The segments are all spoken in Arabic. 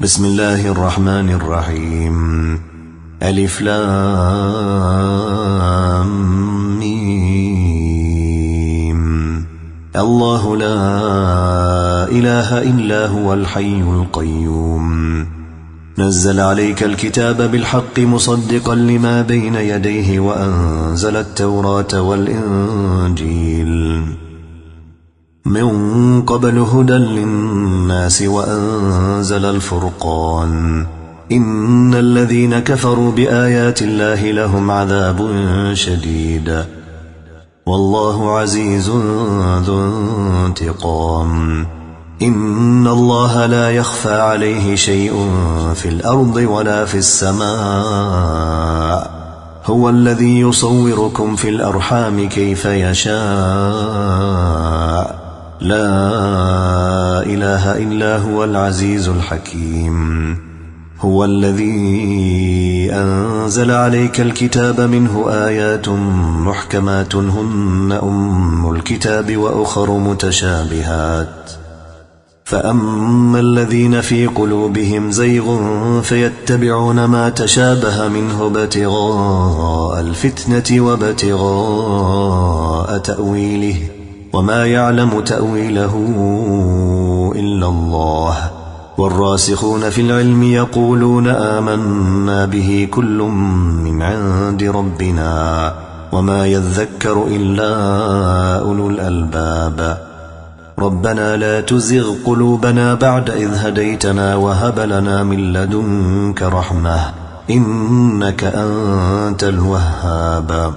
بسم الله الرحمن الرحيم. ألف لام ميم. الله لا إله إلا هو الحي القيوم. نزل عليك الكتاب بالحق مصدقا لما بين يديه وأنزل التوراة والإنجيل من قبل هدى للناس وأنزل الفرقان. إن الذين كفروا بآيات الله لهم عذاب شديد والله عزيز ذو انتقام. إن الله لا يخفى عليه شيء في الأرض ولا في السماء. هو الذي يصوركم في الأرحام كيف يشاء. لا إله إلا هو العزيز الحكيم. هو الذي أنزل عليك الكتاب منه آيات محكمات هن أم الكتاب وأخر متشابهات. فأما الذين في قلوبهم زيغ فيتبعون ما تشابه منه ابتغاء الفتنة وابتغاء تأويله وما يعلم تأويله إلا الله. والراسخون في العلم يقولون آمنا به كل من عند ربنا وما يذكر إلا أولو الألباب. ربنا لا تزغ قلوبنا بعد إذ هديتنا وهب لنا من لدنك رحمة إنك أنت الوهاب.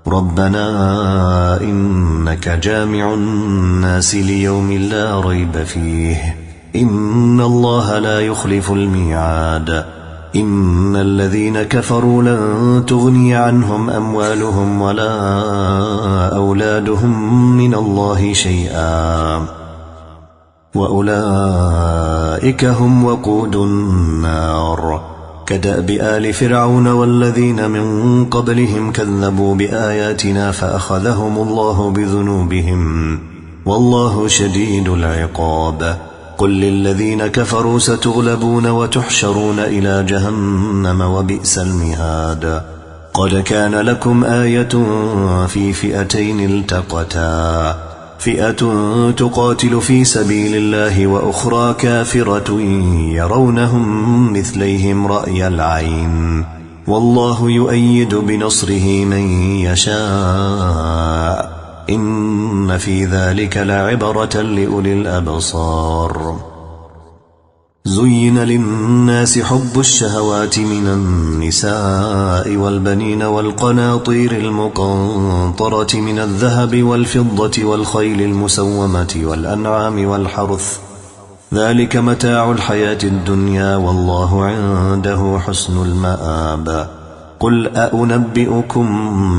ربنا إنك جامع الناس ليوم لا ريب فيه إن الله لا يخلف الميعاد. إن الذين كفروا لن تغني عنهم أموالهم ولا أولادهم من الله شيئا وأولئك هم وقود النار. كدأب آل فرعون والذين من قبلهم كذبوا بآياتنا فأخذهم الله بذنوبهم والله شديد العقاب. قل للذين كفروا ستغلبون وتحشرون إلى جهنم وبئس المهاد. قد كان لكم آية في فئتين التقتا فئة تقاتل في سبيل الله وأخرى كافرة يرونهم مثليهم رأي العين والله يؤيد بنصره من يشاء. إن في ذلك لعبرة لأولي الأبصار. زين للناس حب الشهوات من النساء والبنين والقناطير المقنطرة من الذهب والفضة والخيل المسومة والأنعام والحرث ذلك متاع الحياة الدنيا والله عنده حسن المآب. قل أأنبئكم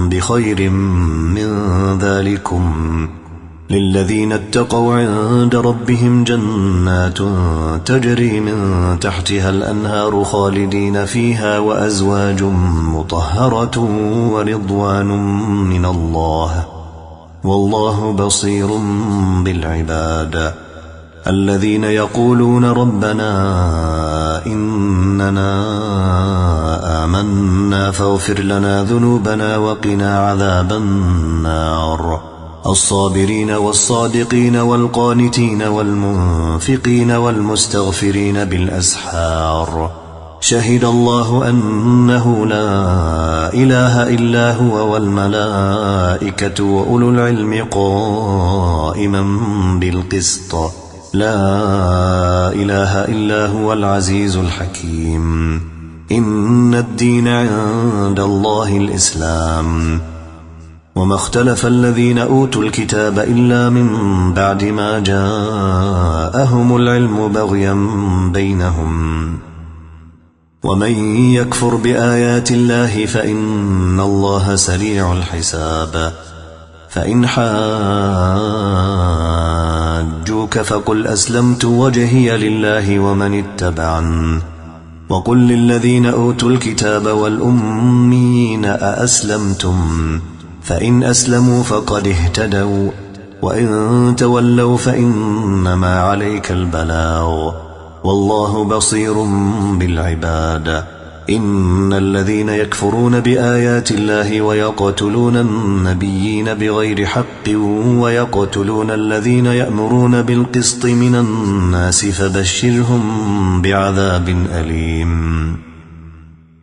بخير من ذلكم للذين اتقوا عند ربهم جنات تجري من تحتها الأنهار خالدين فيها وأزواج مطهرة ورضوان من الله والله بصير بالعباد. الذين يقولون ربنا إننا آمنا فاغفر لنا ذنوبنا وقنا عذاب النار. الصابرين والصادقين والقانتين والمنفقين والمستغفرين بالأسحار. شهد الله أنه لا إله إلا هو والملائكة وأولو العلم قائما بالقسط. لا إله إلا هو العزيز الحكيم. إن الدين عند الله الإسلام. وما اختلف الذين أوتوا الكتاب إلا من بعد ما جاءهم العلم بغيا بينهم. ومن يكفر بآيات الله فإن الله سريع الحساب. فإن حاجوك فقل أسلمت وجهي لله ومن اتبعن. وقل للذين أوتوا الكتاب والأميين أأسلمتم فإن أسلموا فقد اهتدوا وإن تولوا فإنما عليك البلاغ والله بصير بالعباد. إن الذين يكفرون بآيات الله ويقتلون النبيين بغير حق ويقتلون الذين يأمرون بالقسط من الناس فبشرهم بعذاب أليم.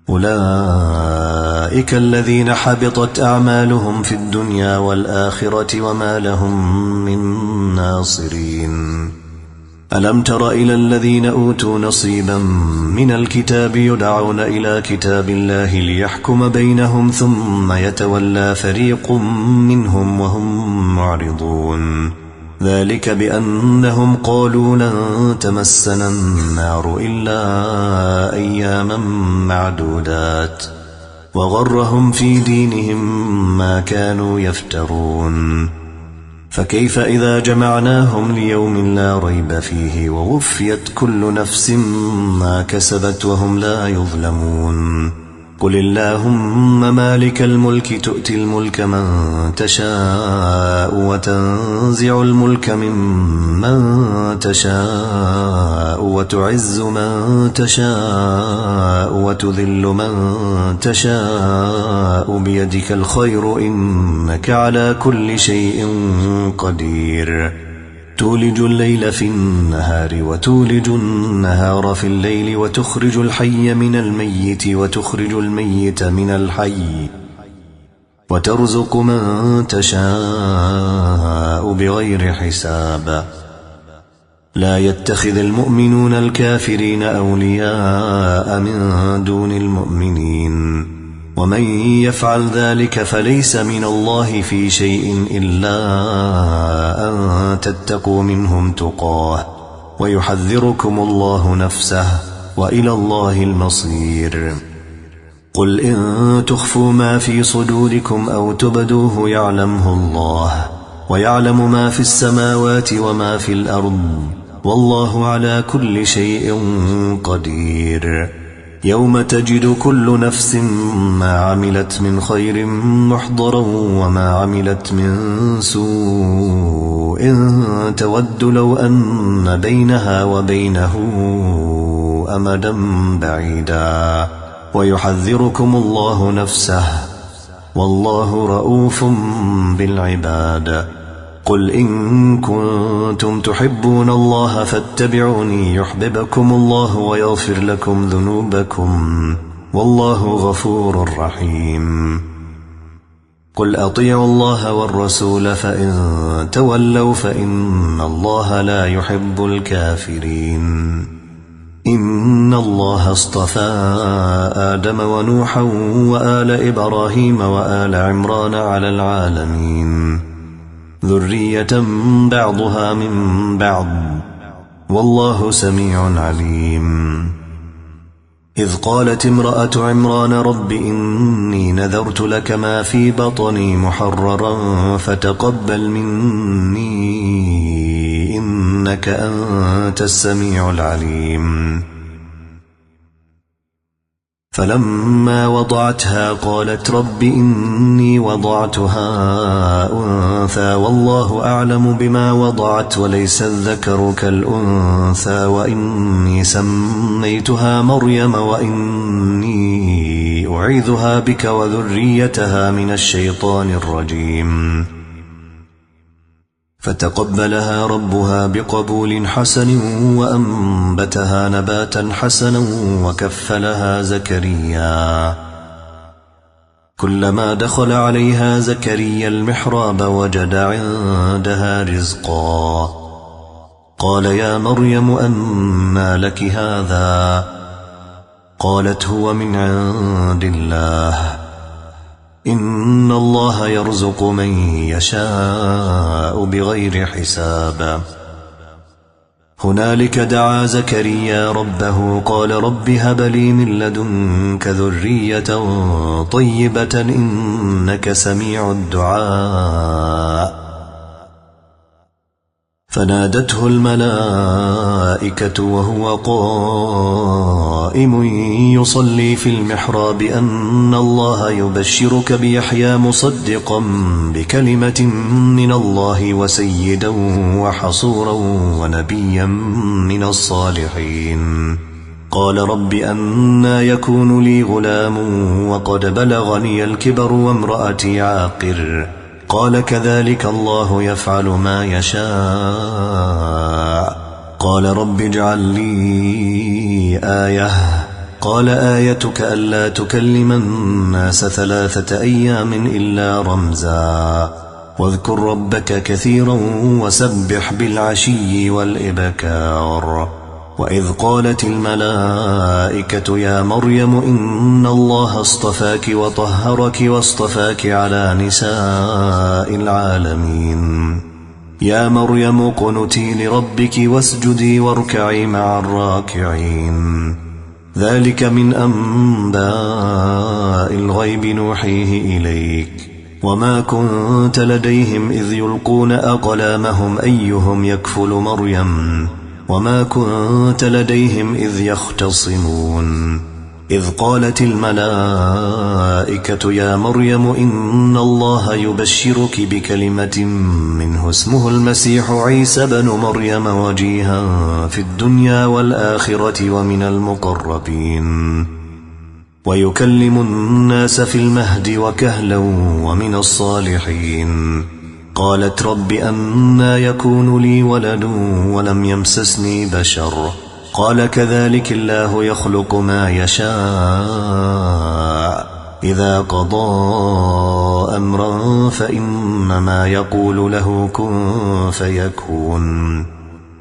أولئك الذين حبطت أعمالهم في الدنيا والآخرة وما لهم من ناصرين. ألم تر إلى الذين أوتوا نصيبا من الكتاب يدعون إلى كتاب الله ليحكم بينهم ثم يتولى فريق منهم وهم معرضون. ذلك بأنهم قالوا لن تمسنا النار إلا أياما معدودات وغرهم في دينهم ما كانوا يفترون. فكيف إذا جمعناهم ليوم لا ريب فيه ووفيت كل نفس ما كسبت وهم لا يظلمون. قل اللهم مالك الملك تؤتي الملك من تشاء وتنزع الملك ممن تشاء وتعز من تشاء وتذل من تشاء بيدك الخير إنك على كل شيء قدير. تولج الليل في النهار وتولج النهار في الليل وتخرج الحي من الميت وتخرج الميت من الحي وترزق من تشاء بغير حساب. لا يتخذ المؤمنون الكافرين أولياء من دون المؤمنين ومن يفعل ذلك فليس من الله في شيء إلا أن تتقوا منهم تقاه ويحذركم الله نفسه وإلى الله المصير. قل إن تخفوا ما في صدوركم أو تبدوه يعلمه الله ويعلم ما في السماوات وما في الأرض والله على كل شيء قدير. يوم تجد كل نفس ما عملت من خير محضرا وما عملت من سوء تود لو أن بينها وبينه أمدا بعيدا ويحذركم الله نفسه والله رؤوف بالعباد. قل إن كنتم تحبون الله فاتبعوني يحببكم الله ويغفر لكم ذنوبكم والله غفور رحيم. قل أطيعوا الله والرسول فإن تولوا فإن الله لا يحب الكافرين. إن الله اصطفى آدم ونوحا وآل إبراهيم وآل عمران على العالمين ذرية بعضها من بعض والله سميع عليم. إذ قالت امرأة عمران رب إني نذرت لك ما في بطني محررا فتقبل مني إنك أنت السميع العليم. فلما وضعتها قالت رب إني وضعتها أنثى والله أعلم بما وضعت وليس الذكر كالأنثى وإني سميتها مريم وإني أعيذها بك وذريتها من الشيطان الرجيم. فتقبلها ربها بقبول حسن وأنبتها نباتا حسنا وكفلها زكريا. كلما دخل عليها زكريا المحراب وجد عندها رزقا قال يا مريم أنى لك هذا قالت هو من عند الله إن الله يرزق من يشاء بغير حساب. هنالك دعا زكريا ربه قال رب هب لي من لدنك ذرية طيبة إنك سميع الدعاء. فنادته الملائكة وهو قائم يصلي في المحراب أن الله يبشرك بيحيى مصدقا بكلمة من الله وسيدا وحصورا ونبيا من الصالحين. قال رب أنى يكون لي غلام وقد بلغني الكبر وامرأتي عاقر. قال كذلك الله يفعل ما يشاء. قال رب اجعل لي آية. قال آيتك ألا تكلم الناس 3 أيام إلا رمزا واذكر ربك كثيرا وسبح بالعشي والإبكار. وإذ قالت الملائكة يا مريم إن الله اصطفاك وطهرك واصطفاك على نساء العالمين. يا مريم اقنتي لربك واسجدي واركعي مع الراكعين. ذلك من أنباء الغيب نوحيه إليك وما كنت لديهم إذ يلقون أقلامهم أيهم يكفل مريم وما كنت لديهم إذ يختصمون. إذ قالت الملائكة يا مريم إن الله يبشرك بكلمة منه اسمه المسيح عيسى بن مريم وجيها في الدنيا والآخرة ومن المقربين ويكلم الناس في المهد وكهلا ومن الصالحين. قالت رب أنى يكون لي ولد ولم يمسسني بشر. قال كذلك الله يخلق ما يشاء. إذا قضى أمرا فإنما يقول له كن فيكون.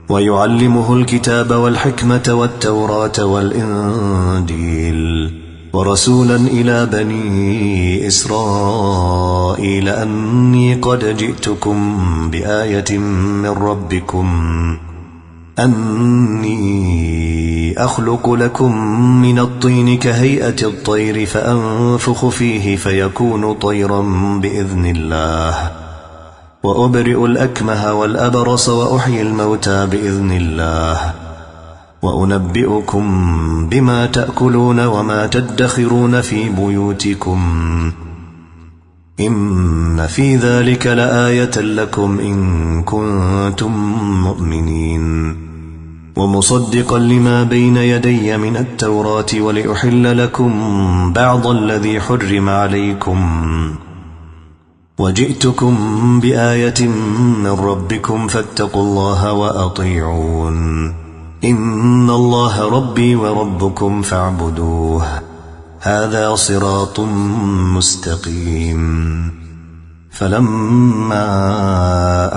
ويعلمه الكتاب والحكمة والتوراة والإنجيل ورسولا إلى بني إسرائيل أني قد جئتكم بآية من ربكم أني أخلق لكم من الطين كهيئة الطير فأنفخ فيه فيكون طيرا بإذن الله وأبرئ الأكمه والأبرص وأحيي الموتى بإذن الله وأنبئكم بما تأكلون وما تدخرون في بيوتكم إن في ذلك لآية لكم إن كنتم مؤمنين. ومصدقا لما بين يدي من التوراة ولأحل لكم بعض الذي حرم عليكم وجئتكم بآية من ربكم فاتقوا الله وأطيعون. إن الله ربي وربكم فاعبدوه هذا صراط مستقيم. فلما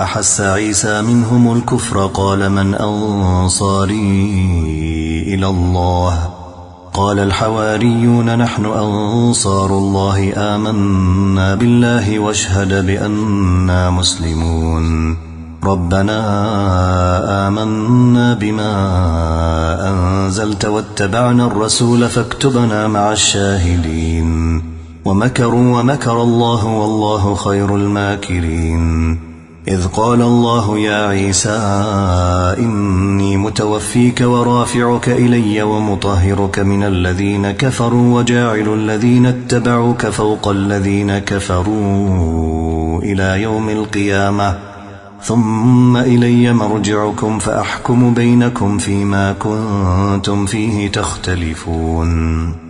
أحس عيسى منهم الكفر قال من أنصاري إلى الله؟ قال الحواريون نحن أنصار الله آمنا بالله واشهد بأننا مسلمون. ربنا آمنا بما أنزلت واتبعنا الرسول فاكتبنا مع الشاهدين. ومكروا ومكر الله والله خير الماكرين. إذ قال الله يا عيسى إني متوفيك ورافعك إلي ومطهرك من الذين كفروا وجاعل الذين اتبعوك فوق الذين كفروا إلى يوم القيامة ثم إلي مرجعكم فأحكم بينكم فيما كنتم فيه تختلفون.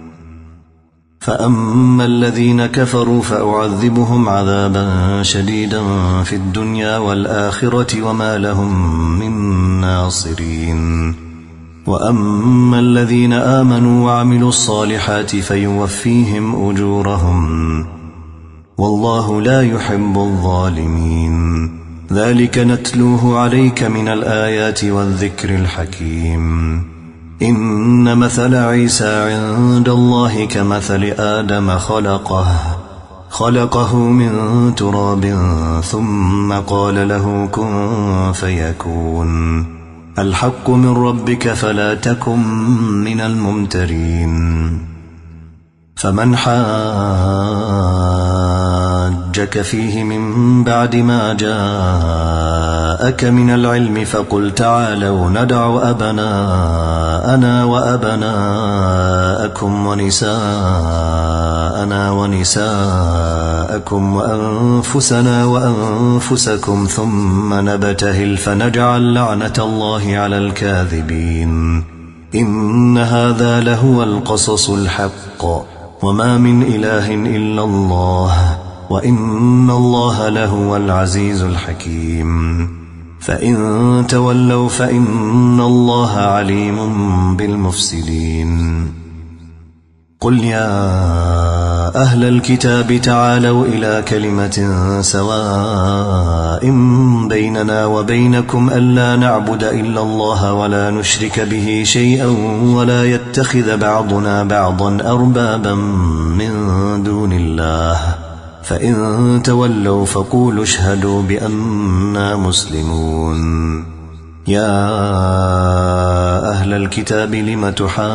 فأما الذين كفروا فأعذبهم عذابا شديدا في الدنيا والآخرة وما لهم من ناصرين. وأما الذين آمنوا وعملوا الصالحات فيوفيهم أجورهم والله لا يحب الظالمين. ذلك نتلوه عليك من الآيات والذكر الحكيم. إن مثل عيسى عند الله كمثل آدم خلقه من تراب ثم قال له كن فيكون. الحق من ربك فلا تكن من الممترين. فمن حاجك حاجك فيه من بعد ما جاءك من العلم فقل تعالوا ندع أبناءنا وأبناءكم ونساءنا ونساءكم وأنفسنا وأنفسكم ثم نبتهل فنجعل لعنة الله على الكاذبين إن هذا لهو القصص الحق وما من إله إلا الله وإن الله لهو العزيز الحكيم فإن تولوا فإن الله عليم بالمفسدين قل يا أهل الكتاب تعالوا إلى كلمة سواء بيننا وبينكم ألا نعبد إلا الله ولا نشرك به شيئا ولا يتخذ بعضنا بعضا أربابا من دون الله فإن تولوا فقولوا اشهدوا بأننا مسلمون يا أهل الكتاب لم تحاجون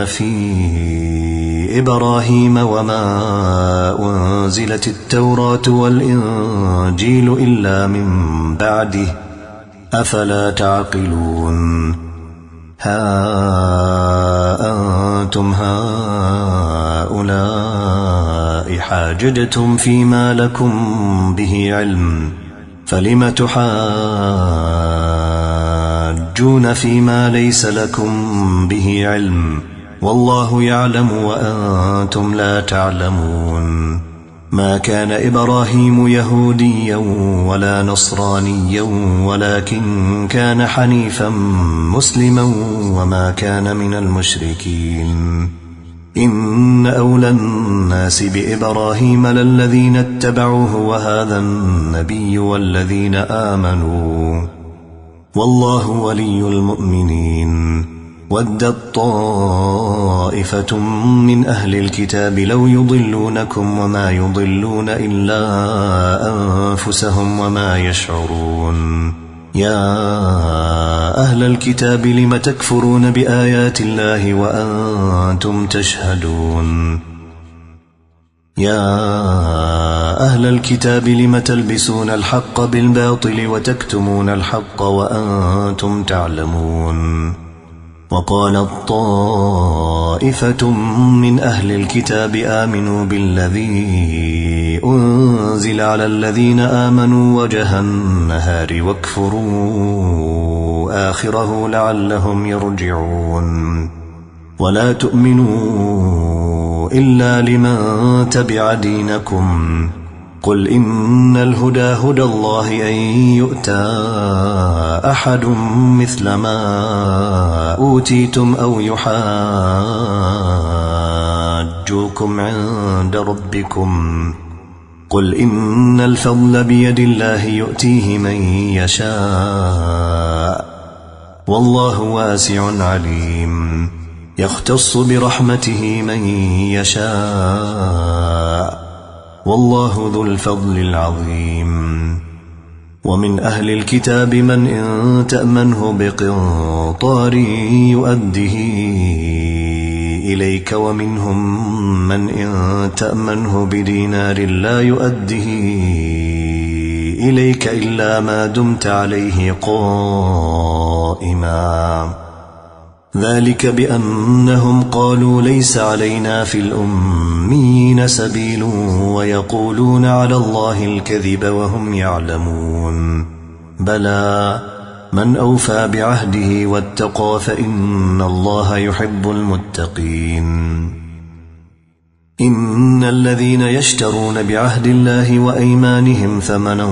في إبراهيم وما أنزلت التوراة والإنجيل إلا من بعده أفلا تعقلون ها أنتم هؤلاء حاججتم فيما لكم به علم فلم تحاجون فيما ليس لكم به علم والله يعلم وأنتم لا تعلمون ما كان إبراهيم يهوديا ولا نصرانيا ولكن كان حنيفا مسلما وما كان من المشركين إن أولى الناس بإبراهيم للذين اتبعوه وهذا النبي والذين آمنوا والله ولي المؤمنين ودت طائفة من أهل الكتاب لو يضلونكم وما يضلون إلا أنفسهم وما يشعرون يا أهل الكتاب لم تكفرون بآيات الله وأنتم تشهدون يا أهل الكتاب لم تلبسون الحق بالباطل وتكتمون الحق وأنتم تعلمون وقالت طائفة من أهل الكتاب آمنوا بالذي أنزل على الذين آمنوا وجه النهار واكفروا آخره لعلهم يرجعون ولا تؤمنوا إلا لمن تبع دينكم قل إن الهدى هدى الله أن يؤتى أحد مثل ما أوتيتم أو يحاجوكم عند ربكم قل إن الفضل بيد الله يؤتيه من يشاء والله واسع عليم يختص برحمته من يشاء والله ذو الفضل العظيم ومن أهل الكتاب من إن تأمنه بقنطار يؤده إليك ومنهم من إن تأمنه بدينار لا يؤده إليك إلا ما دمت عليه قائما ذلك بأنهم قالوا ليس علينا في الأميين سبيل ويقولون على الله الكذب وهم يعلمون بلى من أوفى بعهده واتقى فإن الله يحب المتقين إن الذين يشترون بعهد الله وأيمانهم ثمنا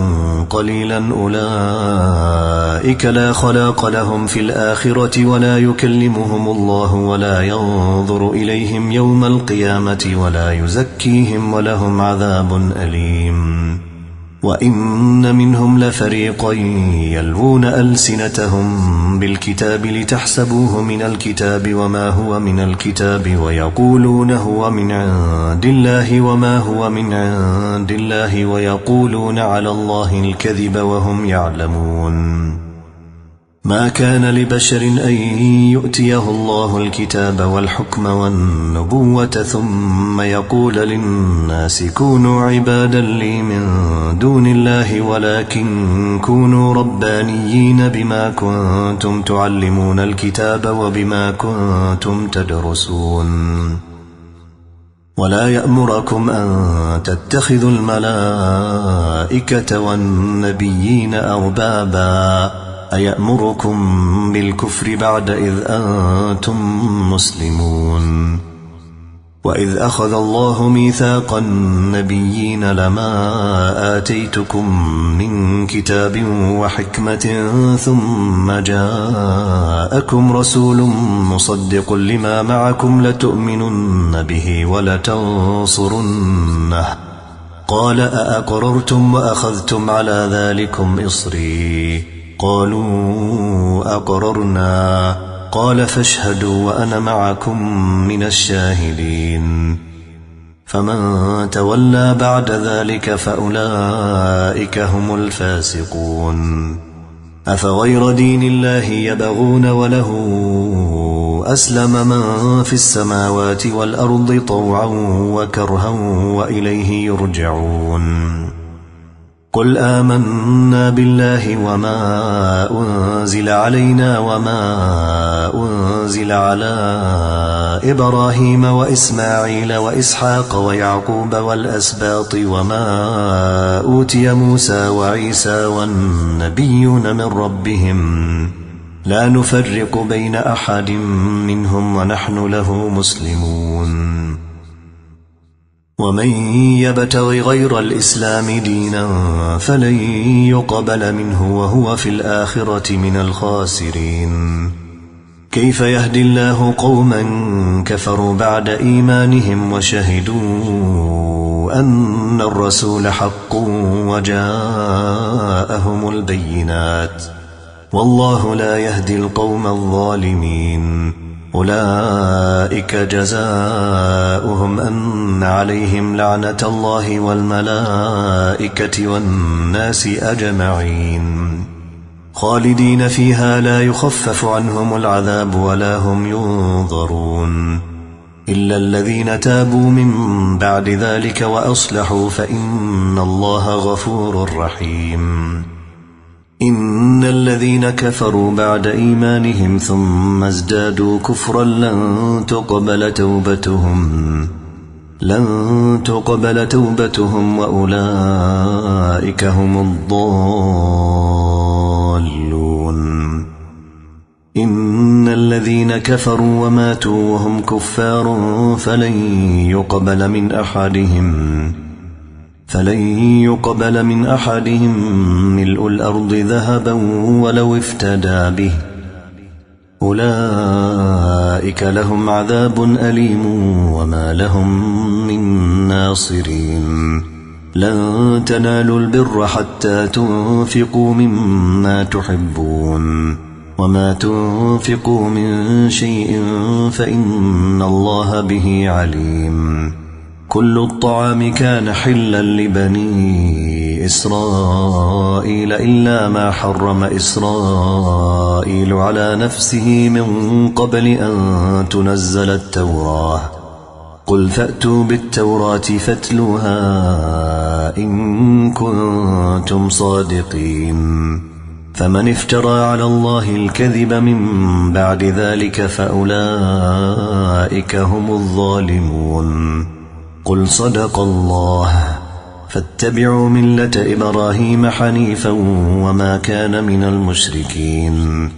قليلا أولئك لا خلاق لهم في الآخرة ولا يكلمهم الله ولا ينظر إليهم يوم القيامة ولا يزكيهم ولهم عذاب أليم وإن منهم لفريقا يلوون ألسنتهم بالكتاب لتحسبوه من الكتاب وما هو من الكتاب ويقولون هو من عند الله وما هو من عند الله ويقولون على الله الكذب وهم يعلمون ما كان لبشر أن يؤتيه الله الكتاب والحكم والنبوة ثم يقول للناس كونوا عبادا لي من دون الله ولكن كونوا ربانيين بما كنتم تعلمون الكتاب وبما كنتم تدرسون ولا يأمركم أن تتخذوا الملائكة والنبيين أربابا أيأمركم بالكفر بعد إذ أنتم مسلمون وإذ أخذ الله ميثاق النبيين لما آتيتكم من كتاب وحكمة ثم جاءكم رسول مصدق لما معكم لتؤمنن به ولتنصرنه قال أأقررتم وأخذتم على ذلكم إصري قالوا أقررنا قال فاشهدوا وأنا معكم من الشاهدين فمن تولى بعد ذلك فأولئك هم الفاسقون أفغير دين الله يبغون وله أسلم من في السماوات والأرض طوعا وكرها وإليه يرجعون قل آمنا بالله وما أنزل علينا وما أنزل على إبراهيم وإسماعيل وإسحاق ويعقوب والأسباط وما أوتي موسى وعيسى والنبيون من ربهم لا نفرق بين أحد منهم ونحن له مسلمون ومن يبتغ غير الإسلام دينا فلن يقبل منه وهو في الآخرة من الخاسرين كيف يهدي الله قوما كفروا بعد إيمانهم وشهدوا أن الرسول حق وجاءهم البينات والله لا يهدي القوم الظالمين أولئك جزاؤهم أن عليهم لعنة الله والملائكة والناس أجمعين خالدين فيها لا يخفف عنهم العذاب ولا هم ينظرون إلا الذين تابوا من بعد ذلك وأصلحوا فإن الله غفور رحيم إن الذين كفروا بعد إيمانهم ثم ازدادوا كفرا لن تقبل توبتهم وأولئك هم الضالون إن الذين كفروا وماتوا وهم كفار فلن يقبل من أحدهم ملء الأرض ذهبا ولو افتدى به أولئك لهم عذاب أليم وما لهم من ناصرين لن تنالوا البر حتى تنفقوا مما تحبون وما تنفقوا من شيء فإن الله به عليم كل الطعام كان حلا لبني إسرائيل إلا ما حرم إسرائيل على نفسه من قبل أن تنزل التوراة قل فأتوا بالتوراة فاتلوها إن كنتم صادقين فمن افترى على الله الكذب من بعد ذلك فأولئك هم الظالمون قل صدق الله فاتبعوا ملة إبراهيم حنيفا وما كان من المشركين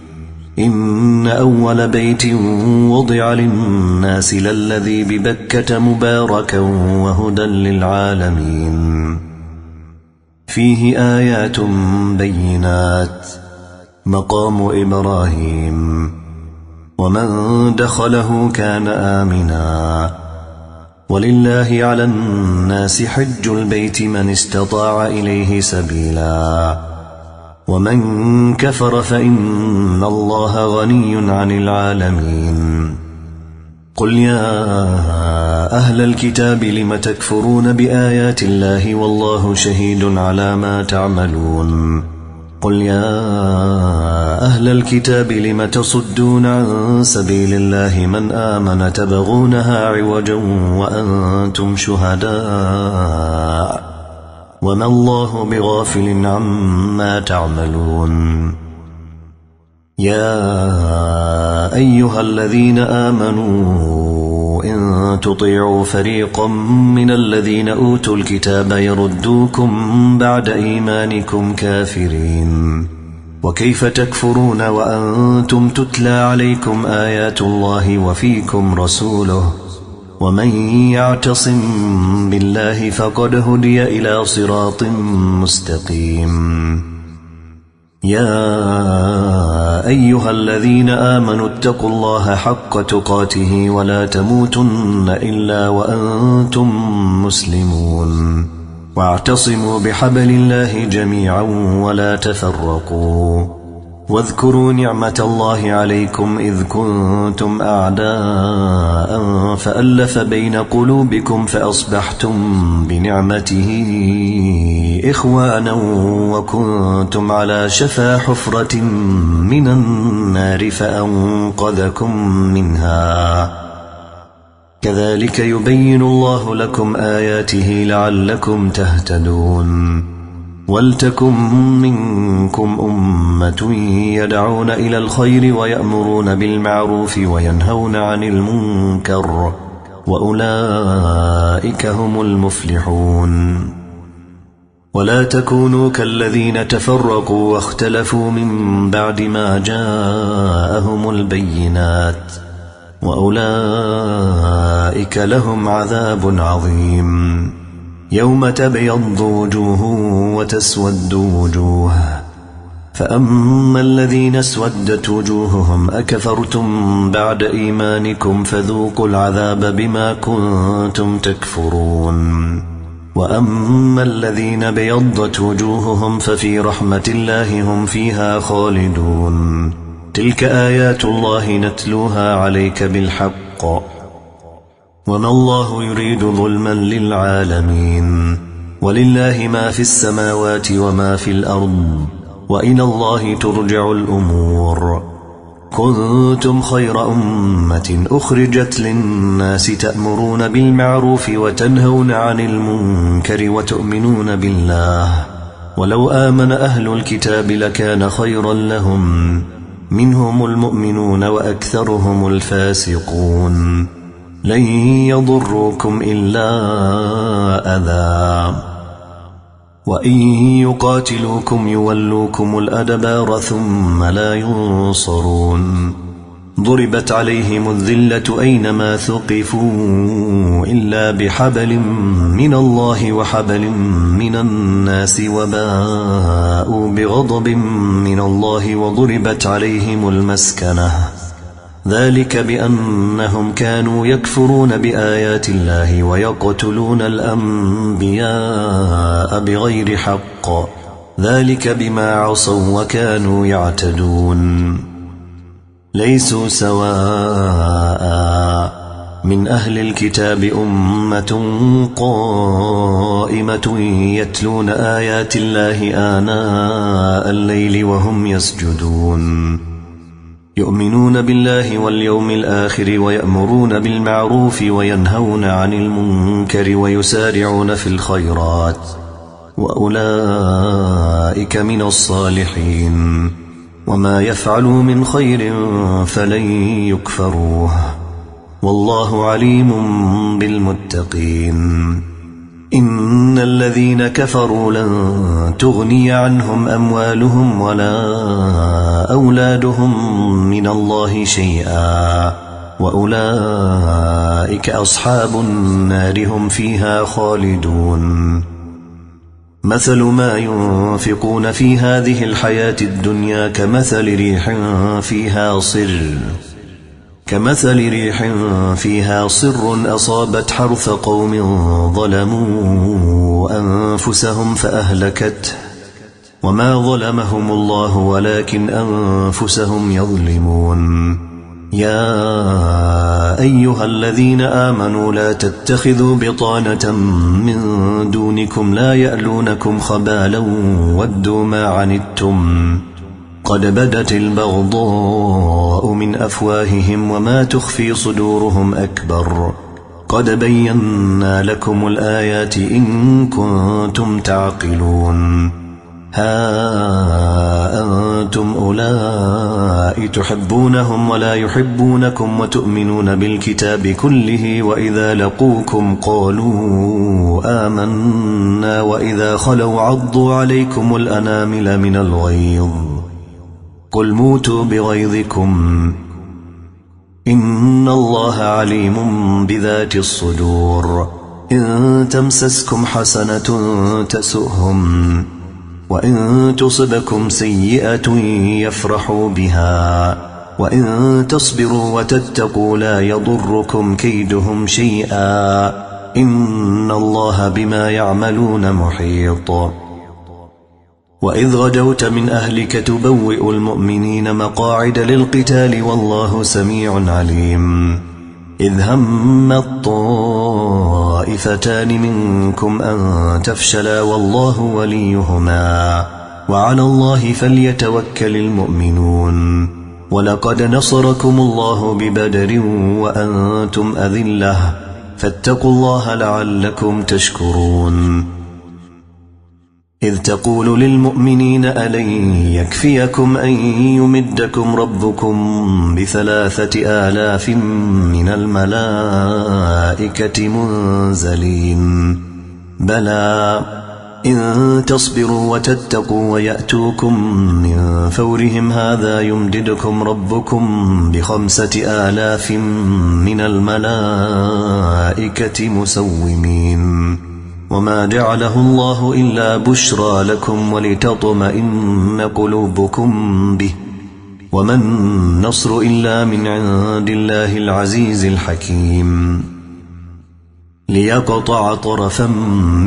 إن أول بيت وضع للناس للذي ببكة مباركا وهدى للعالمين فيه آيات بينات مقام إبراهيم ومن دخله كان آمنا ولله على الناس حج البيت من استطاع إليه سبيلا ومن كفر فإن الله غني عن العالمين قل يا أهل الكتاب لم تكفرون بآيات الله والله شهيد على ما تعملون قل يا أهل الكتاب لم تصدون عن سبيل الله من آمن تبغونها عوجا وأنتم شهداء وما الله بغافل عما تعملون يا أيها الذين آمنوا إن تطيعوا فريقا من الذين أوتوا الكتاب يردوكم بعد إيمانكم كافرين وكيف تكفرون وأنتم تتلى عليكم آيات الله وفيكم رسوله ومن يعتصم بالله فقد هدي إلى صراط مستقيم يا أيها الذين آمنوا اتقوا الله حق تقاته ولا تموتن إلا وأنتم مسلمون واعتصموا بحبل الله جميعا ولا تفرقوا واذكروا نعمة الله عليكم إذ كنتم أعداء فألف بين قلوبكم فأصبحتم بنعمته إخوانا وكنتم على شفا حفرة من النار فأنقذكم منها كذلك يبين الله لكم آياته لعلكم تهتدون ولتكن منكم أمة يدعون إلى الخير ويأمرون بالمعروف وينهون عن المنكر وأولئك هم المفلحون ولا تكونوا كالذين تفرقوا واختلفوا من بعد ما جاءهم البينات وأولئك لهم عذاب عظيم يوم تبيض وجوه وتسود وجوه فأما الذين اسودت وجوههم أكفرتم بعد إيمانكم فذوقوا العذاب بما كنتم تكفرون وأما الذين بيضت وجوههم ففي رحمة الله هم فيها خالدون تلك آيات الله نتلوها عليك بالحق وما الله يريد ظلما للعالمين ولله ما في السماوات وما في الأرض وإلى الله ترجع الأمور كنتم خير أمة أخرجت للناس تأمرون بالمعروف وتنهون عن المنكر وتؤمنون بالله ولو آمن أهل الكتاب لكان خيرا لهم منهم المؤمنون وأكثرهم الفاسقون لن يضروكم إلا أذى وإن يقاتلوكم يولوكم الأدبار ثم لا ينصرون ضربت عليهم الذلة أينما ثقفوا إلا بحبل من الله وحبل من الناس وباءوا بغضب من الله وضربت عليهم المسكنة ذلك بأنهم كانوا يكفرون بآيات الله ويقتلون الأنبياء بغير حق ذلك بما عصوا وكانوا يعتدون ليسوا سواء من أهل الكتاب أمة قائمة يتلون آيات الله آناء الليل وهم يسجدون يؤمنون بالله واليوم الآخر ويأمرون بالمعروف وينهون عن المنكر ويسارعون في الخيرات وأولئك من الصالحين وما يفعلوا من خير فلن يكفروه والله عليم بالمتقين إن الذين كفروا لن تغني عنهم أموالهم ولا أولادهم من الله شيئا وأولئك أصحاب النار هم فيها خالدون مثل ما ينفقون في هذه الحياة الدنيا كمثل ريح فيها صر أصابت حرث قوم ظلموا أنفسهم فأهلكته وما ظلمهم الله ولكن أنفسهم يظلمون يا أيها الذين آمنوا لا تتخذوا بطانة من دونكم لا يألونكم خبالا ودوا ما عنتم قد بدت البغضاء من أفواههم وما تخفي صدورهم أكبر قد بينا لكم الآيات إن كنتم تعقلون ها أنتم أولئك تحبونهم ولا يحبونكم وتؤمنون بالكتاب كله وإذا لقوكم قالوا آمنا وإذا خلوا عضوا عليكم الأنامل من الغيظ قل موتوا بغيظكم إن الله عليم بذات الصدور إن تمسسكم حسنة تسؤهم وإن تصبكم سيئة يفرحوا بها وإن تصبروا وتتقوا لا يضركم كيدهم شيئا إن الله بما يعملون محيط وإذ غدوت من أهلك تبوئ المؤمنين مقاعد للقتال والله سميع عليم إذ هم الطائفتان منكم أن تفشلا والله وليهما وعلى الله فليتوكل المؤمنون ولقد نصركم الله ببدر وأنتم أذلة فاتقوا الله لعلكم تشكرون إذ تقول للمؤمنين ألن يكفيكم أن يمدكم ربكم ب3,000 من الملائكة منزلين بلى إن تصبروا وتتقوا ويأتوكم من فورهم هذا يمددكم ربكم ب5,000 من الملائكة مسومين وما جعله الله إلا بشرى لكم ولتطمئن قلوبكم به وما النصر إلا من عند الله العزيز الحكيم ليقطع طرفا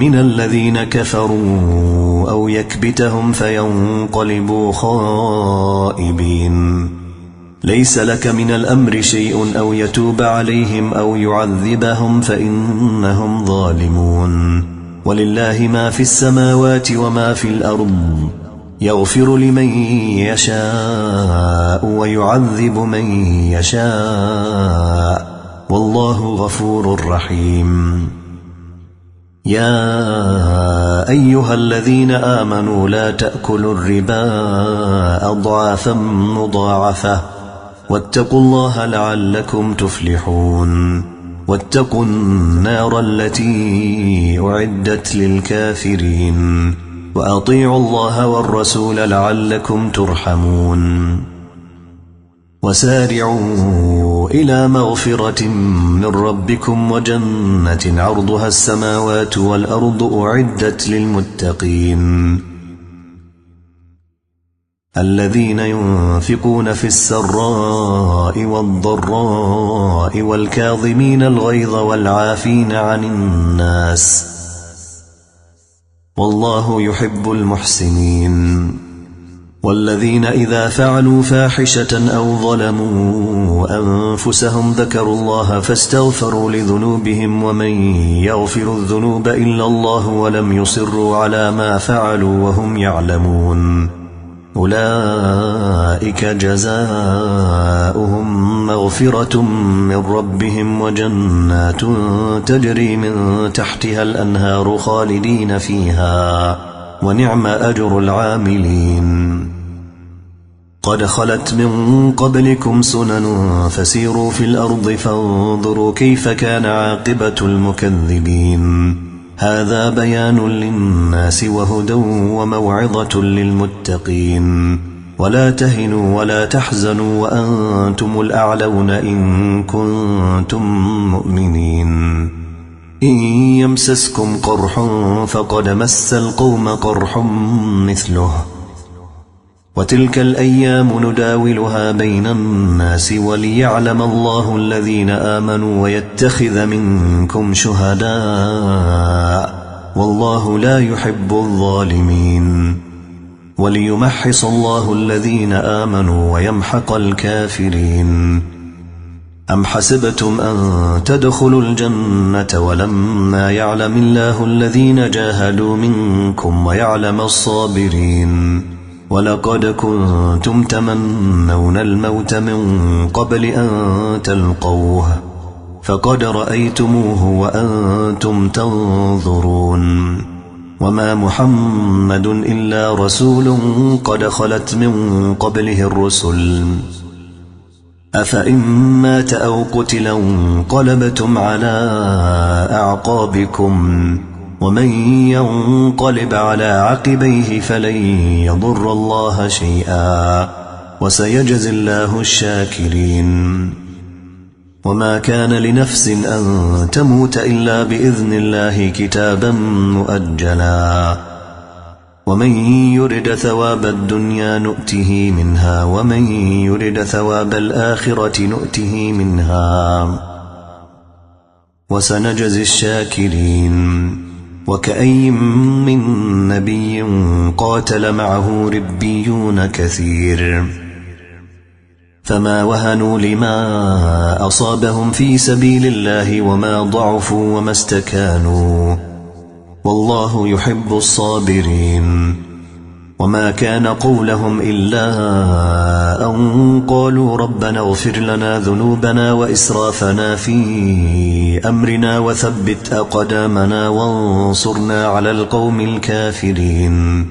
من الذين كفروا أو يكبتهم فينقلبوا خائبين ليس لك من الأمر شيء أو يتوب عليهم أو يعذبهم فإنهم ظالمون ولله ما في السماوات وما في الأرض يغفر لمن يشاء ويعذب من يشاء والله غفور رحيم يا أيها الذين آمنوا لا تأكلوا الربا أضعافا مضاعفة واتقوا الله لعلكم تفلحون واتقوا النار التي أعدت للكافرين وأطيعوا الله والرسول لعلكم ترحمون وسارعوا إلى مغفرة من ربكم وجنة عرضها السماوات والأرض أعدت للمتقين الذين ينفقون في السراء والضراء والكاظمين الغيظ والعافين عن الناس والله يحب المحسنين والذين إذا فعلوا فاحشة أو ظلموا أنفسهم ذكروا الله فاستغفروا لذنوبهم ومن يغفر الذنوب إلا الله ولم يصروا على ما فعلوا وهم يعلمون أولئك جزاؤهم مغفرة من ربهم وجنات تجري من تحتها الأنهار خالدين فيها ونعم أجر العاملين قد خلت من قبلكم سنن فسيروا في الأرض فانظروا كيف كان عاقبة المكذبين هذا بيان للناس وهدى وموعظة للمتقين ولا تهنوا ولا تحزنوا وأنتم الأعلون إن كنتم مؤمنين إن يمسسكم قرح فقد مس القوم قرح مثله وتلك الأيام نداولها بين الناس وليعلم الله الذين آمنوا ويتخذ منكم شهداء والله لا يحب الظالمين وليمحص الله الذين آمنوا ويمحق الكافرين أم حسبتم أن تدخلوا الجنة ولما يعلم الله الذين جاهدوا منكم ويعلم الصابرين ولقد كنتم تمنون الموت من قبل أن تلقوه فقد رأيتموه وأنتم تنظرون وما محمد إلا رسول قد خلت من قبله الرسل أفإن مات أو قتلا انقلبتم على أعقابكم ومن ينقلب على عقبيه فلن يضر الله شيئا وسيجزي الله الشاكرين وما كان لنفس أن تموت إلا بإذن الله كتابا مؤجلا ومن يرد ثواب الدنيا نؤته منها ومن يرد ثواب الآخرة نؤته منها وسنجزي الشاكرين وكأي من نبي قاتل معه ربيون كثير فما وهنوا لما أصابهم في سبيل الله وما ضعفوا وما استكانوا والله يحب الصابرين وما كان قولهم إلا أن قالوا ربنا اغفر لنا ذنوبنا وإسرافنا في أمرنا وثبت أقدامنا وانصرنا على القوم الكافرين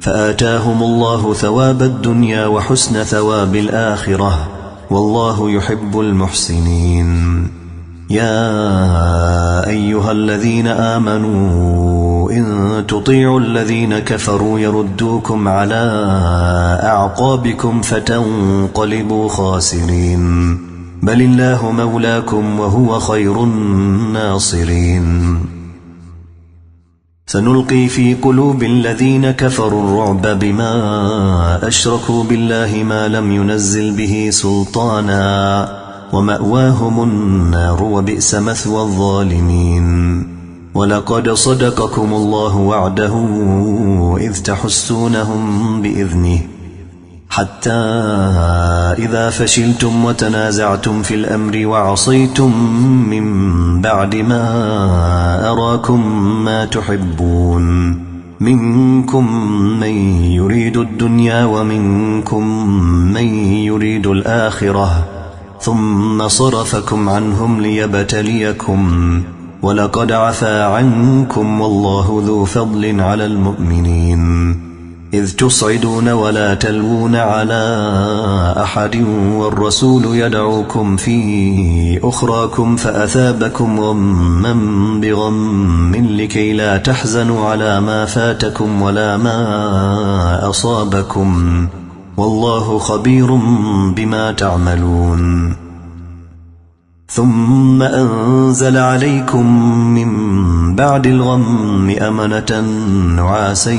فآتاهم الله ثواب الدنيا وحسن ثواب الآخرة والله يحب المحسنين يا أيها الذين آمنوا إن تطيعوا الذين كفروا يردوكم على أعقابكم فتنقلبوا خاسرين بل الله مولاكم وهو خير الناصرين سنلقي في قلوب الذين كفروا الرعب بما أشركوا بالله ما لم ينزل به سلطانا ومأواهم النار وبئس مثوى الظالمين ولقد صدقكم الله وعده إذ تحسونهم بإذنه حتى إذا فشلتم وتنازعتم في الأمر وعصيتم من بعد ما أراكم ما تحبون منكم من يريد الدنيا ومنكم من يريد الآخرة ثم صرفكم عنهم ليبتليكم ولقد عفا عنكم والله ذو فضل على المؤمنين إذ تصعدون ولا تلوون على أحد والرسول يدعوكم في أخراكم فأثابكم غما بغم لكي لا تحزنوا على ما فاتكم ولا ما أصابكم والله خبير بما تعملون ثم أنزل عليكم من بعد الغم أمنة نعاسا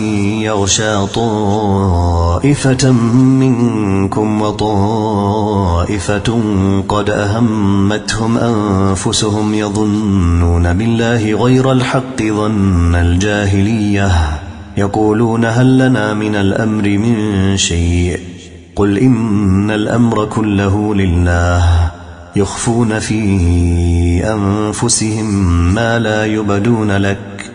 يغشى طائفة منكم وطائفة قد أهمتهم أنفسهم يظنون بالله غير الحق ظن الجاهلية يقولون هل لنا من الأمر من شيء قل إن الأمر كله لله يخفون في أنفسهم ما لا يبدون لك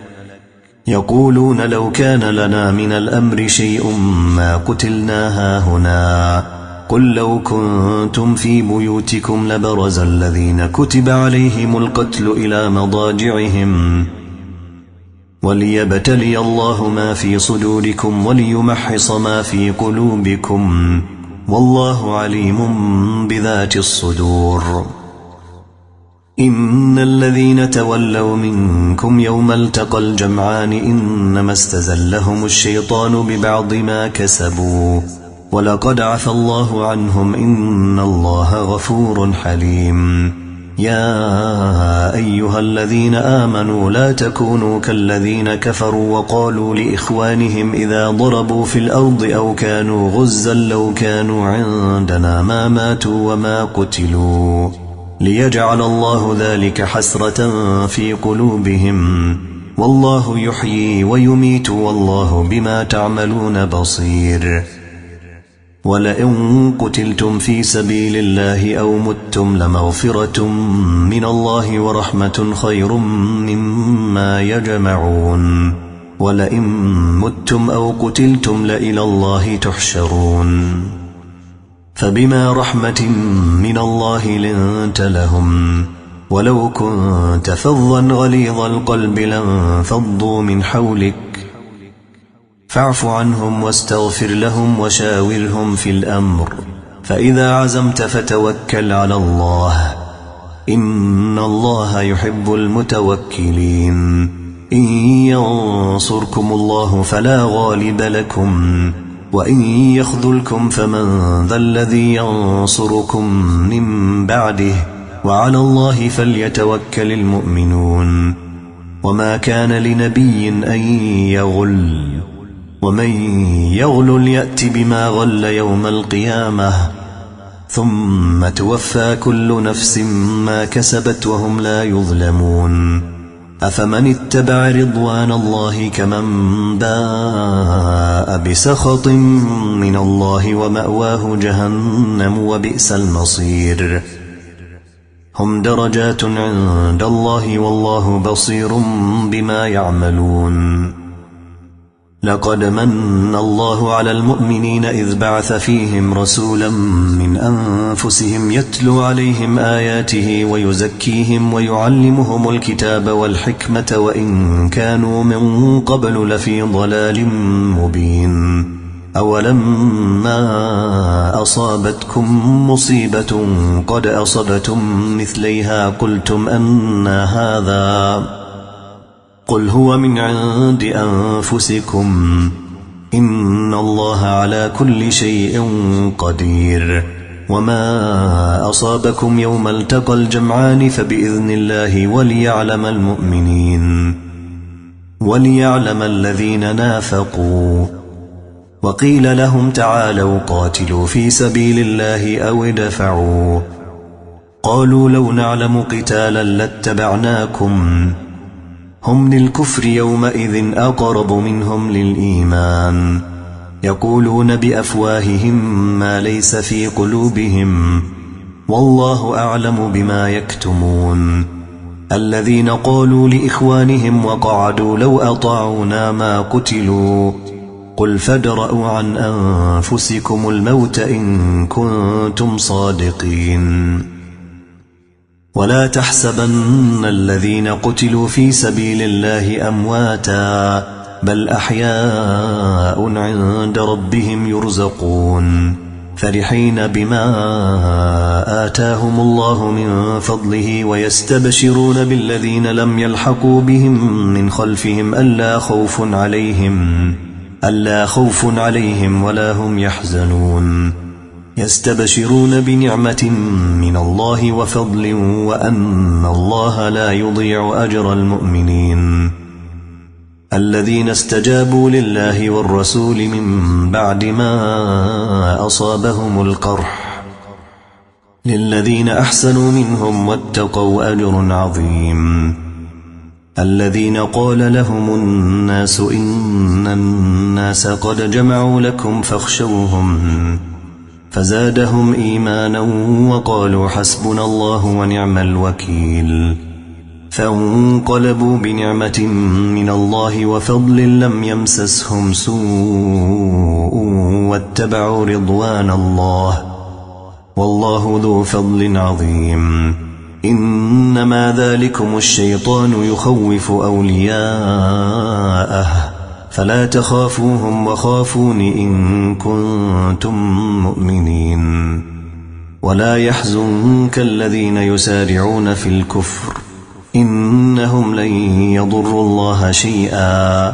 يقولون لو كان لنا من الأمر شيء ما قتلنا هاهنا قل لو كنتم في بيوتكم لبرز الذين كتب عليهم القتل إلى مضاجعهم وليبتلي الله ما في صدوركم وليمحص ما في قلوبكم والله عليم بذات الصدور إن الذين تولوا منكم يوم التقى الجمعان إنما استزلهم الشيطان ببعض ما كسبوا ولقد عفى الله عنهم إن الله غفور حليم يا أيها الذين آمنوا لا تكونوا كالذين كفروا وقالوا لإخوانهم إذا ضربوا في الأرض أو كانوا غزا لو كانوا عندنا ما ماتوا وما قتلوا ليجعل الله ذلك حسرة في قلوبهم والله يحيي ويميت والله بما تعملون بصير ولئن قتلتم في سبيل الله أو متم لمغفرة من الله ورحمة خير مما يجمعون ولئن متم أو قتلتم لإلى الله تحشرون فبما رحمة من الله لنت لهم ولو كنت فظا غليظ القلب لانفضوا من حولك فاعف عنهم واستغفر لهم وشاورهم في الأمر فإذا عزمت فتوكل على الله إن الله يحب المتوكلين إن ينصركم الله فلا غالب لكم وإن يخذلكم فمن ذا الذي ينصركم من بعده وعلى الله فليتوكل المؤمنون وما كان لنبي أن يغل ومن يغلل يأت بما غل يوم القيامة ثم توفى كل نفس ما كسبت وهم لا يظلمون أفمن اتبع رضوان الله كمن باء بسخط من الله ومأواه جهنم وبئس المصير هم درجات عند الله والله بصير بما يعملون لقد من الله على المؤمنين إذ بعث فيهم رسولا من أنفسهم يتلو عليهم آياته ويزكيهم ويعلمهم الكتاب والحكمة وإن كانوا من قبل لفي ضلال مبين أولما أصابتكم مصيبة قد أصبتم مثليها قلتم أنى هذا قل هو من عند أنفسكم إن الله على كل شيء قدير وما أصابكم يوم التقى الجمعان فبإذن الله وليعلم الذين نافقوا وقيل لهم تعالوا قاتلوا في سبيل الله أو ادفعوا قالوا لو نعلم قتالا لاتبعناكم هم للكفر يومئذ أقرب منهم للإيمان يقولون بأفواههم ما ليس في قلوبهم والله أعلم بما يكتمون الذين قالوا لإخوانهم وقعدوا لو أطاعونا ما قتلوا قل فادرءوا عن أنفسكم الموت إن كنتم صادقين ولا تحسبن الذين قتلوا في سبيل الله أمواتا بل أحياء عند ربهم يرزقون فرحين بما آتاهم الله من فضله ويستبشرون بالذين لم يلحقوا بهم من خلفهم ألا خوف عليهم ولا هم يحزنون يستبشرون بنعمة من الله وفضل وأن الله لا يضيع أجر المؤمنين الذين استجابوا لله والرسول من بعد ما أصابهم القرح للذين أحسنوا منهم واتقوا أجر عظيم الذين قال لهم الناس إن الناس قد جمعوا لكم فاخشوهم فزادهم إيمانا وقالوا حسبنا الله ونعم الوكيل فانقلبوا بنعمة من الله وفضل لم يمسسهم سوء واتبعوا رضوان الله والله ذو فضل عظيم إنما ذلكم الشيطان يخوف أولياءه فلا تخافوهم وخافون إن كنتم مؤمنين ولا يحزنك الذين يسارعون في الكفر إنهم لن يضروا الله شيئا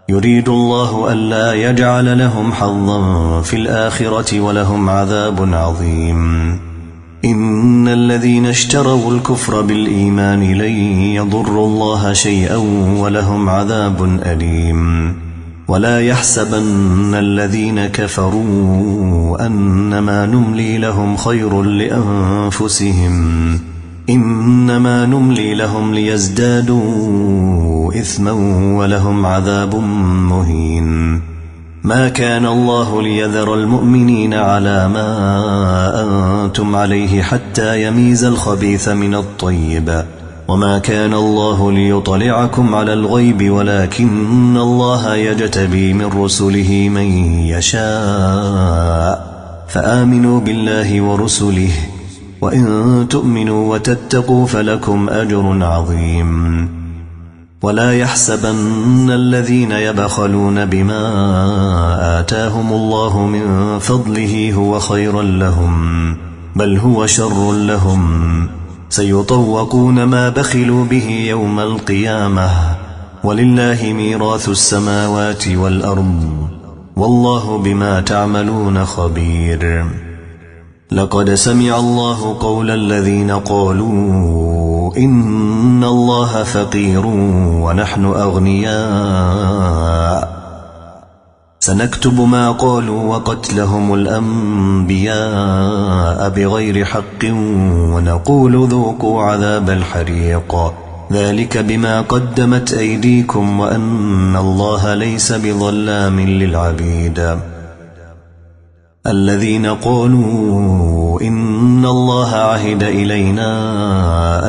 يريد الله ألا يجعل لهم حظا في الآخرة ولهم عذاب عظيم إن الذين اشتروا الكفر بالإيمان لن يضروا الله شيئا ولهم عذاب أليم ولا يحسبن الذين كفروا أنما نملي لهم خير لأنفسهم إنما نملي لهم ليزدادوا إثما ولهم عذاب مهين ما كان الله ليذر المؤمنين على ما أنتم عليه حتى يميز الخبيث من الطيب، وما كان الله ليطلعكم على الغيب ولكن الله يجتبي من رسله من يشاء، فآمنوا بالله ورسله، وإن تؤمنوا وتتقوا فلكم أجر عظيم. ولا يحسبن الذين يبخلون بما آتاهم الله من فضله هو خيرا لهم، بل هو شر لهم، سيطوقون ما بخلوا به يوم القيامة، ولله ميراث السماوات والأرض، والله بما تعملون خبير. لقد سمع الله قول الذين قالوا إن الله فقير ونحن أغنياء، سنكتب ما قالوا وقتلهم الأنبياء بغير حق ونقول ذوقوا عذاب الحريق، ذلك بما قدمت أيديكم وأن الله ليس بظلام للعبيد. الذين قالوا إن الله عهد إلينا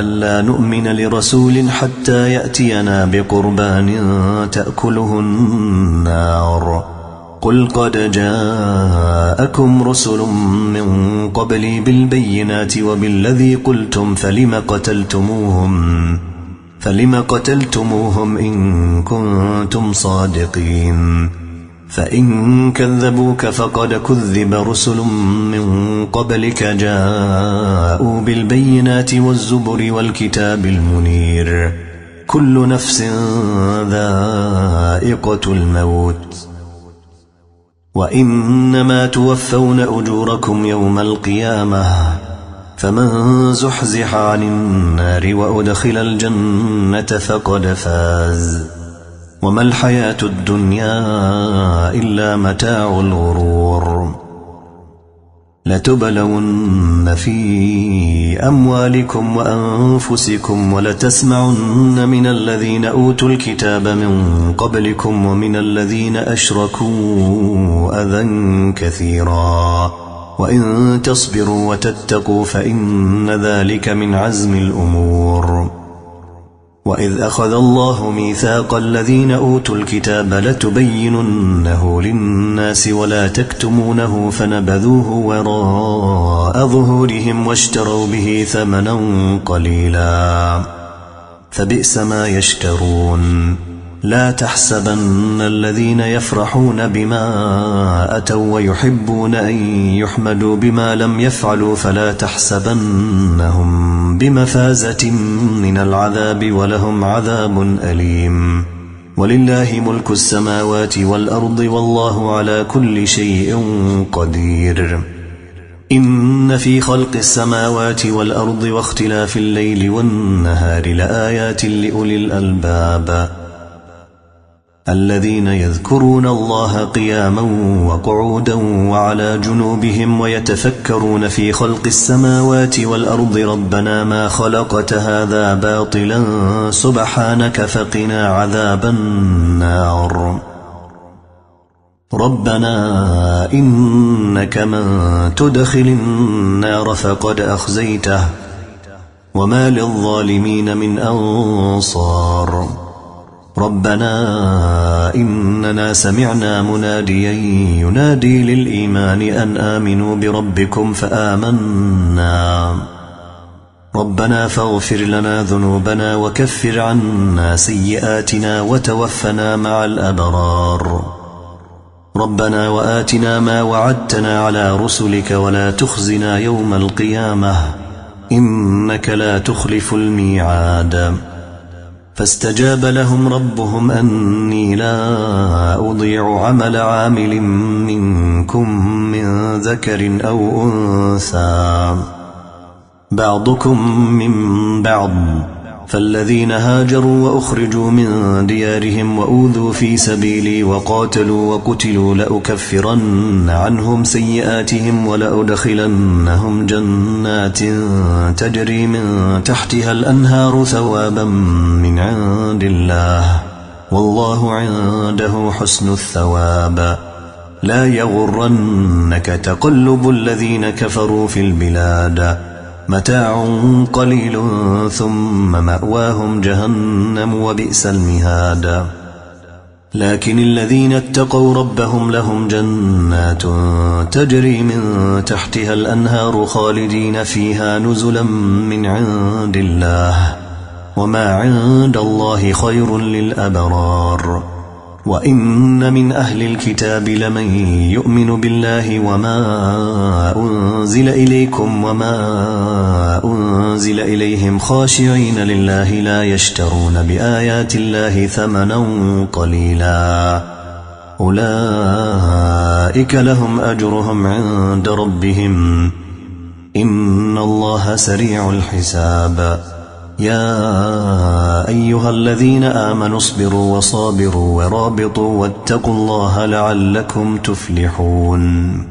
ألا نؤمن لرسول حتى يأتينا بقربان تأكله النار، قل قد جاءكم رسل من قبلي بالبينات وبالذي قلتم فلم قتلتموهم إن كنتم صادقين، فإن كذبوك فقد كذب رسل من قبلك جاءوا بالبينات والزبر والكتاب المنير، كل نفس ذائقة الموت، وإنما توفون أجوركم يوم القيامة، فمن زحزح عن النار وأدخل الجنة فقد فاز، وما الحياة الدنيا إلا متاع الغرور. لتبلون في أموالكم وأنفسكم ولتسمعن من الذين أوتوا الكتاب من قبلكم ومن الذين أشركوا أذى كثيرا، وإن تصبروا وتتقوا فإن ذلك من عزم الأمور. وإذ أخذ الله ميثاق الذين أوتوا الكتاب لتبيننه للناس ولا تكتمونه فنبذوه وراء ظهورهم واشتروا به ثمنا قليلا، فبئس ما يشترون. لا تحسبن الذين يفرحون بما أتوا ويحبون أن يحمدوا بما لم يفعلوا فلا تحسبنهم بمفازة من العذاب ولهم عذاب أليم. ولله ملك السماوات والأرض والله على كل شيء قدير. إن في خلق السماوات والأرض واختلاف الليل والنهار لآيات لأولي الألباب الذين يذكرون الله قياما وقعودا وعلى جنوبهم ويتفكرون في خلق السماوات والأرض ربنا ما خلقت هذا باطلا سبحانك فقنا عذاب النار. ربنا إنك من تدخل النار فقد أخزيته وما للظالمين من أنصار. ربنا إننا سمعنا مناديا ينادي للإيمان أن آمنوا بربكم فآمنا. ربنا فاغفر لنا ذنوبنا وكفر عنا سيئاتنا وتوفنا مع الأبرار. ربنا وآتنا ما وعدتنا على رسلك ولا تخزنا يوم القيامة إنك لا تخلف الميعاد. فاستجاب لهم ربهم أني لا أضيع عمل عامل منكم من ذكر أو أنثى بعضكم من بعض، فالذين هاجروا وأخرجوا من ديارهم وأوذوا في سبيلي وقاتلوا وقتلوا لأكفرن عنهم سيئاتهم ولأدخلنهم جنات تجري من تحتها الأنهار ثوابا من عند الله والله عنده حسن الثواب. لا يغرنك تقلب الذين كفروا في البلاد متاع قليل ثم مأواهم جهنم وبئس المهاد لكن الذين اتقوا ربهم لهم جنات تجري من تحتها الأنهار خالدين فيها نزلا من عند الله وما عند الله خير للأبرار وإن من أهل الكتاب لمن يؤمن بالله وما أنزل إليكم وما أنزل إليهم خاشعين لله لا يشترون بآيات الله ثمنا قليلا أولئك لهم أجرهم عند ربهم إن الله سريع الحساب يا أيها الذين آمنوا اصبروا وصابروا ورابطوا واتقوا الله لعلكم تفلحون